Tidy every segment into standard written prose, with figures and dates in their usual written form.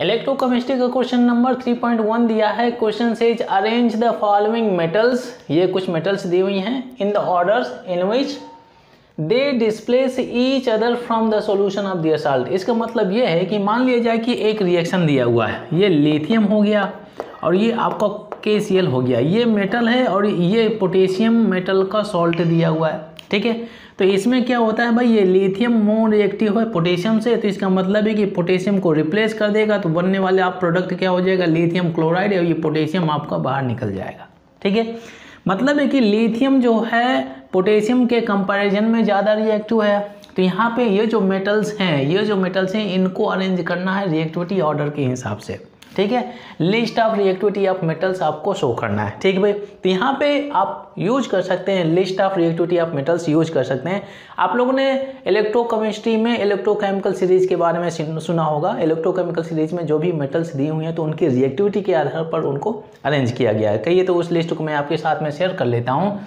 Electrochemistry का question number 3.1 दिया है। Question says arrange the following metals, ये कुछ मेटल्स दी हुई हैं, in the orders in which they displace each other from the solution of their salt. इसका मतलब ये है कि मान लिया जाए कि एक रिएक्शन दिया हुआ है, ये लिथियम हो गया और ये आपका KCl हो गया, ये मेटल है और ये पोटेशियम मेटल का सॉल्ट दिया हुआ है, ठीक है। तो इसमें क्या होता है भाई, ये लिथियम मोर रिएक्टिव है पोटेशियम से, तो इसका मतलब है कि पोटेशियम को रिप्लेस कर देगा, तो बनने वाले आप प्रोडक्ट क्या हो जाएगा, लिथियम क्लोराइड, और ये पोटेशियम आपका बाहर निकल जाएगा, ठीक है। मतलब है कि लिथियम जो है पोटेशियम के कंपैरिजन में ज़्यादा रिएक्टिव है। तो यहाँ पे ये जो मेटल्स हैं इनको अरेंज करना है रिएक्टिविटी ऑर्डर के हिसाब से, ठीक है। List of reactivity of metals आपको शो करना है, ठीक है भाई। तो यहाँ पे आप यूज कर सकते हैं list of reactivity of metals use कर सकते हैं। आप लोगों ने इलेक्ट्रोकेमिस्ट्री में इलेक्ट्रोकेमिकल सीरीज के बारे में सुना होगा। इलेक्ट्रोकेमिकल सीरीज में जो भी मेटल्स दी हुई हैं तो उनकी रिएक्टिविटी के आधार पर उनको अरेंज किया गया है। कहिए तो उस लिस्ट को मैं आपके साथ में शेयर कर लेता हूँ।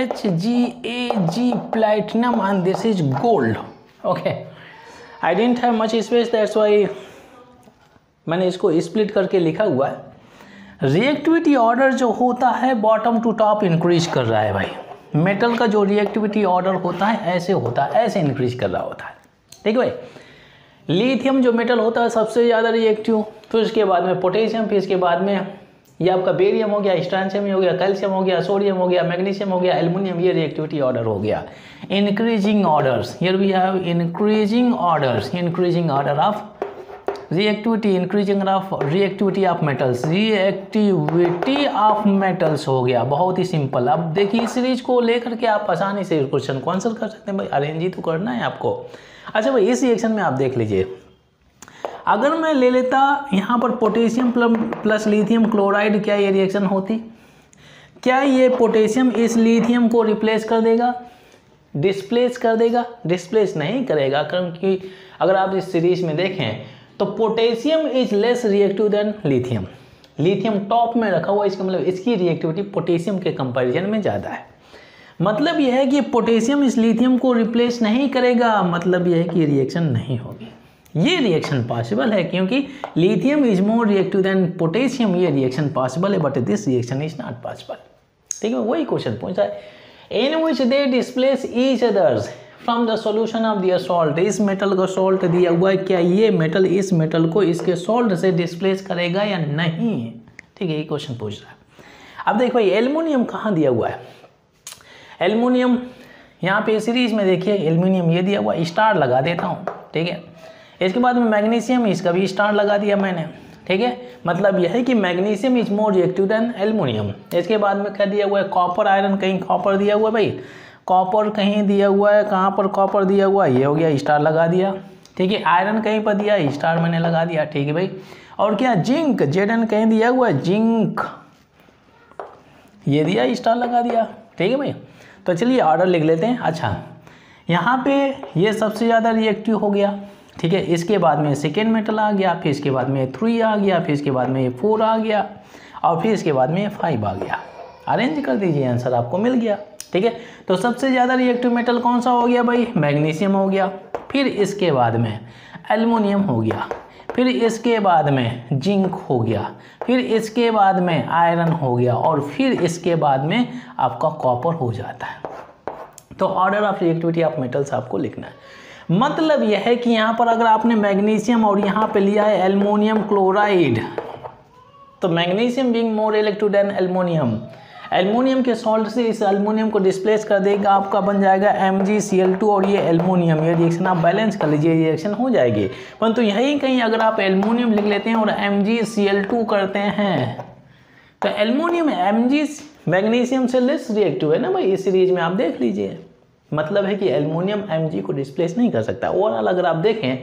HgAg platinum and this is gold. Okay, I didn't have much space, that's why मैंने इसको स्प्लिट करके लिखा हुआ है। रिएक्टिविटी ऑर्डर जो होता है बॉटम टू टॉप इंक्रीज कर रहा है भाई। मेटल का जो रिएक्टिविटी ऑर्डर होता है ऐसे होता है, ऐसे इंक्रीज कर रहा होता है, ठीक है भाई। लिथियम जो मेटल होता है सबसे ज़्यादा रिएक्टिव, फिर उसके बाद में पोटेशियम, फिर इसके बाद में ये आपका बेरियम हो गया, स्ट्रांशियम हो गया, कैल्शियम हो गया, सोडियम हो गया, मैग्नीशियम हो गया, एल्युमिनियम, ये रिएक्टिविटी ऑर्डर हो गया। Increasing orders, here we have increasing orders, increasing order of reactivity, increasing of reactivity of metals, reactivity of metals हो गया। बहुत ही सिंपल। अब देखिए इस सीरीज को लेकर के आप आसानी से क्वेश्चन को आंसर कर सकते हैं भाई, अरेंज ही तो करना है आपको। अच्छा भाई, इस रिएक्शन में आप देख लीजिए, अगर मैं ले लेता यहाँ पर पोटेशियम प्लस लिथियम क्लोराइड, क्या ये रिएक्शन होती? क्या ये पोटेशियम इस लिथियम को रिप्लेस कर देगा, डिस्प्लेस कर देगा? डिस्प्लेस नहीं करेगा, क्योंकि अगर आप इस सीरीज में देखें तो potassium is less reactive than lithium. Lithium top में रखा हुआ, इसका मतलब इसकी रिएक्टिविटी पोटेशियम के कंपैरिजन में ज़्यादा है। मतलब यह है कि पोटेशियम इस लिथियम को रिप्लेस नहीं करेगा, मतलब यह है कि रिएक्शन नहीं होगी। ये रिएक्शन पॉसिबल है क्योंकि lithium is more reactive than potassium, ये रिएक्शन पॉसिबल है, but this reaction is not possible, ठीक है। वही क्वेश्चन पूछा है, in which they displace each others from the solution of their salt. इस मेटल का सॉल्ट दिया हुआ है, क्या ये मेटल इस मेटल को इसके सॉल्ट से डिस्प्लेस करेगा या नहीं, ठीक है, ये क्वेश्चन पूछ रहा है। अब देखो भाई, एल्युमिनियम कहाँ दिया हुआ है? एल्युमिनियम यहाँ पे सीरीज में देखिए, एल्युमिनियम ये दिया हुआ, स्टार लगा देता हूँ, ठीक है। इसके बाद में मैग्नीशियम, इसका भी स्टार लगा दिया मैंने, ठीक है। मतलब यह है कि magnesium is more reactive then aluminium. इसके बाद में क्या दिया हुआ है? कॉपर आयरन, कहीं कॉपर दिया हुआ है भाई, कॉपर कहीं दिया हुआ है, कहाँ पर कॉपर दिया हुआ है, ये हो गया, स्टार लगा दिया, ठीक है। आयरन कहीं पर दिया, स्टार मैंने लगा दिया, ठीक है भाई। और क्या, जिंक, Zn कहीं दिया हुआ है, जिंक ये दिया, स्टार लगा दिया, ठीक है भाई। तो चलिए ऑर्डर लिख लेते हैं। अच्छा, यहाँ पे ये सबसे ज़्यादा रिएक्टिव हो गया, ठीक है। इसके बाद में सेकेंड मेटल आ गया, फिर इसके बाद में 3 आ गया, फिर इसके बाद में 4 आ गया, और फिर इसके बाद में 5 आ गया। अरेंज कर दीजिए, आंसर आपको मिल गया, ठीक है। तो सबसे ज़्यादा रिएक्टिव मेटल कौन सा हो गया भाई? मैग्नीशियम हो गया, फिर इसके बाद में एल्युमिनियम हो गया, फिर इसके बाद में जिंक हो गया, फिर इसके बाद में आयरन हो गया, और फिर इसके बाद में आपका कॉपर हो जाता है। तो order of reactivity of metals आपको लिखना है। मतलब यह है कि यहाँ पर अगर आपने मैग्नीशियम और यहाँ पे लिया है एल्युमिनियम क्लोराइड, तो magnesium being more reactive then aluminium, aluminium के सॉल्ट से इस एल्युमिनियम को डिस्प्लेस कर देगा, आपका बन जाएगा MgCl2, और ये एल्युमिनियम, ये रिएक्शन आप बैलेंस कर लीजिए, रिएक्शन हो जाएगी। परंतु यहीं कहीं अगर आप एल्युमिनियम लिख लेते हैं और MgCl2 करते हैं, तो एल्युमिनियम मैग्नीशियम से लेस रिएक्टिव है ना भाई, इस सीरीज में आप देख लीजिए। मतलब है कि एल्युमिनियम Mg को डिस्प्लेस नहीं कर सकता। ओवरऑल अगर आप देखें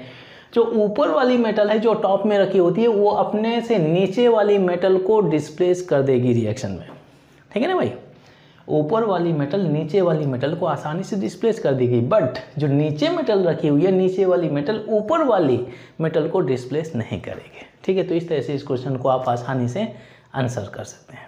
जो ऊपर वाली मेटल है जो टॉप में रखी होती है वो अपने से नीचे वाली मेटल को डिस्प्लेस कर देगी रिएक्शन में, ठीक है ना भाई। ऊपर वाली मेटल नीचे वाली मेटल को आसानी से डिस्प्लेस कर देगी, बट जो नीचे मेटल रखी हुई है नीचे वाली मेटल ऊपर वाली मेटल को डिस्प्लेस नहीं करेगी, ठीक है। तो इस तरह से इस क्वेश्चन को आप आसानी से आंसर कर सकते हैं।